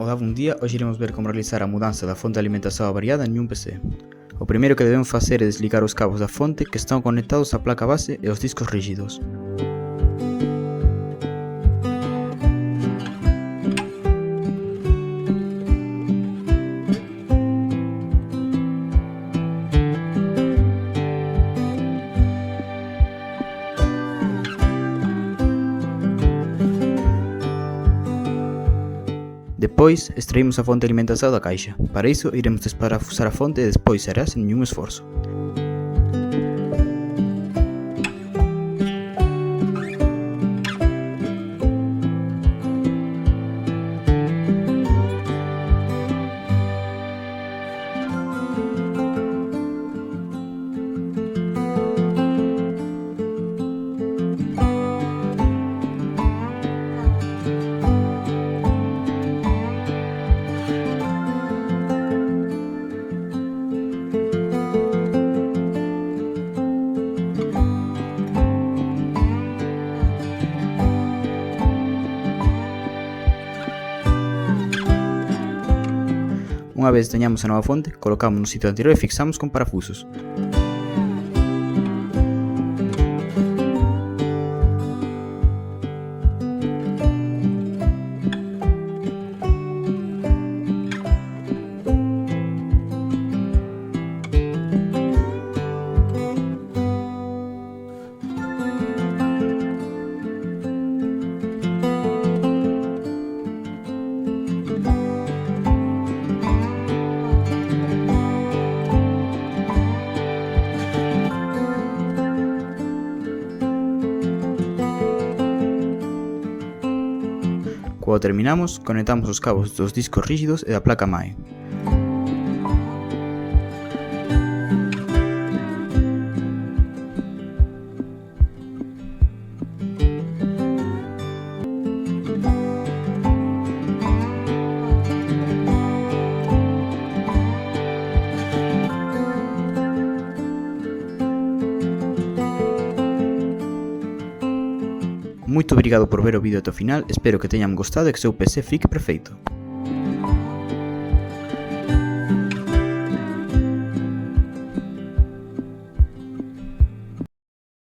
Olá, bom dia. Hoje iremos ver como realizar a mudança da fonte de alimentação avariada em um PC. O primeiro que devemos fazer é desligar os cabos da fonte que estão conectados à placa base e aos discos rígidos. Depois, extraímos a fonte de alimentação da caixa. Para isso, iremos desparafusar a fonte e depois será sem nenhum esforço. Uma vez tenhamos a nova fonte, colocamos no sítio anterior e fixamos com parafusos. Quando terminamos, conectamos os cabos dos discos rígidos e da placa mãe. Muito obrigado por ver o vídeo até o final, espero que tenham gostado e que seu PC fique perfeito.